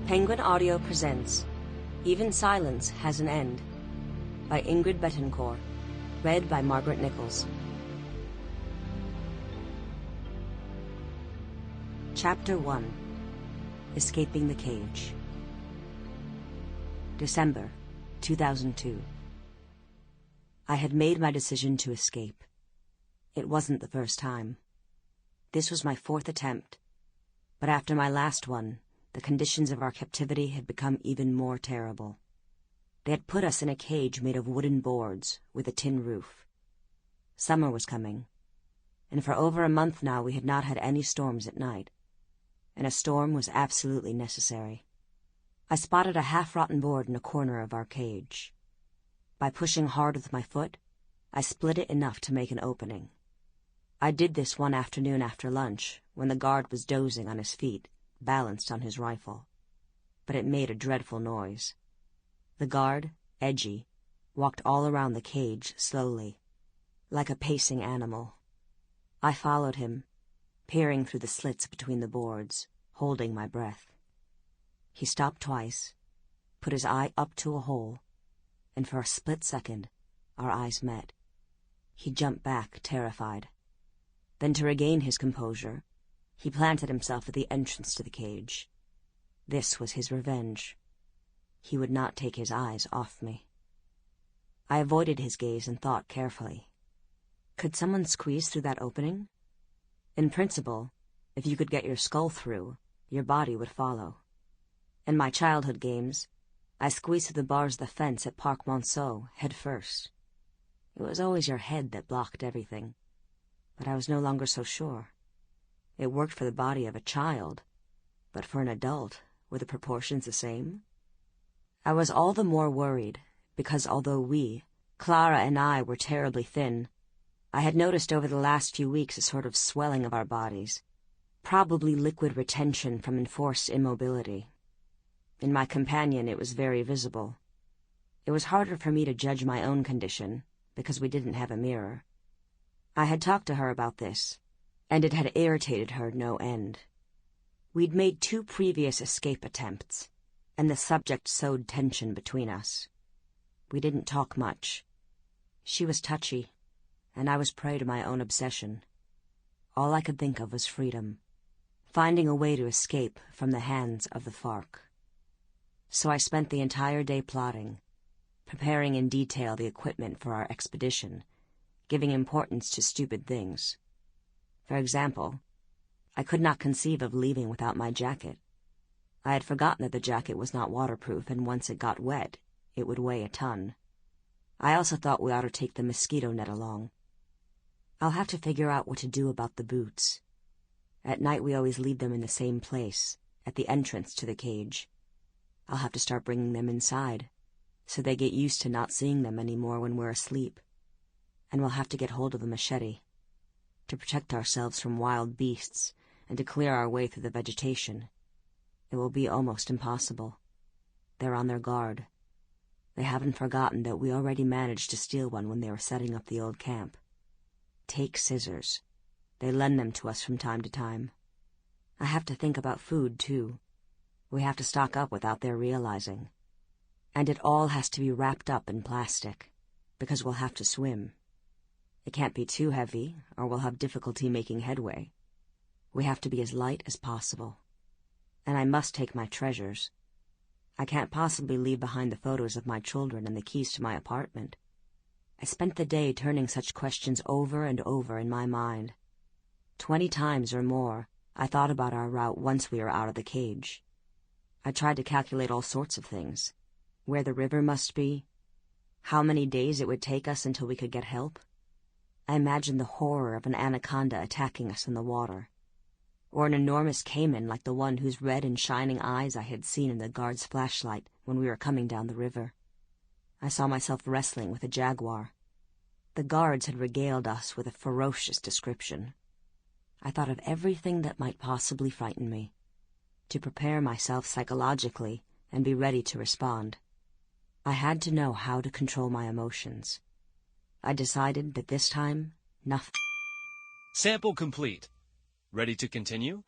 Penguin Audio presents Even Silence Has an End by Ingrid Betancourt, read by Margaret Nichols. Chapter 1. Escaping the Cage. December 2002. I had made my decision to escape. It wasn't the first time. This was my fourth attempt, but after my last one, the conditions of our captivity had become even more terrible. They had put us in a cage made of wooden boards with a tin roof. Summer was coming, and for over a month now we had not had any storms at night, and a storm was absolutely necessary. I spotted a half-rotten board in a corner of our cage. By pushing hard with my foot, I split it enough to make an opening. I did this one afternoon after lunch, when the guard was dozing on his feet, balanced on his rifle, but it made a dreadful noise. The guard, Edgy, walked all around the cage slowly, like a pacing animal. I followed him, peering through the slits between the boards, holding my breath. He stopped twice, put his eye up to a hole, and for a split second, our eyes met. He jumped back, terrified. Then, to regain his composure, he planted himself at the entrance to the cage. This was his revenge. He would not take his eyes off me. I avoided his gaze and thought carefully. Could someone squeeze through that opening? In principle, if you could get your skull through, your body would follow. In my childhood games, I squeezed through the bars of the fence at Parc Monceau head first. It was always your head that blocked everything, but I was no longer so sure. It worked for the body of a child, but for an adult, were the proportions the same? I was all the more worried, because although we, Clara and I, were terribly thin, I had noticed over the last few weeks a sort of swelling of our bodies, probably liquid retention from enforced immobility. In my companion it was very visible. It was harder for me to judge my own condition, because we didn't have a mirror. I had talked to her about this, and it had irritated her no end. We'd made 2 previous escape attempts, and the subject sowed tension between us. We didn't talk much. She was touchy, and I was prey to my own obsession. All I could think of was freedom, finding a way to escape from the hands of the FARC. So I spent the entire day plotting, preparing in detail the equipment for our expedition, giving importance to stupid things. For example, I could not conceive of leaving without my jacket. I had forgotten that the jacket was not waterproof, and once it got wet, it would weigh a ton. I also thought we ought to take the mosquito net along. I'll have to figure out what to do about the boots. At night we always leave them in the same place, at the entrance to the cage. I'll have to start bringing them inside, so they get used to not seeing them anymore when we're asleep. And we'll have to get hold of a machete, to protect ourselves from wild beasts and to clear our way through the vegetation. It will be almost impossible. They're on their guard. They haven't forgotten that we already managed to steal one when they were setting up the old camp. Take scissors. They lend them to us from time to time. I have to think about food, too. We have to stock up without their realizing. And it all has to be wrapped up in plastic, because we'll have to swim. It can't be too heavy, or we'll have difficulty making headway. We have to be as light as possible. And I must take my treasures. I can't possibly leave behind the photos of my children and the keys to my apartment. I spent the day turning such questions over and over in my mind. 20 times or more, I thought about our route once we were out of the cage. I tried to calculate all sorts of things. Where the river must be, how many days it would take us until we could get help. I imagined the horror of an anaconda attacking us in the water, or an enormous caiman like the one whose red and shining eyes I had seen in the guard's flashlight when we were coming down the river. I saw myself wrestling with a jaguar. The guards had regaled us with a ferocious description. I thought of everything that might possibly frighten me, to prepare myself psychologically and be ready to respond. I had to know how to control my emotions. I decided that this time, nothing. Sample complete. Ready to continue?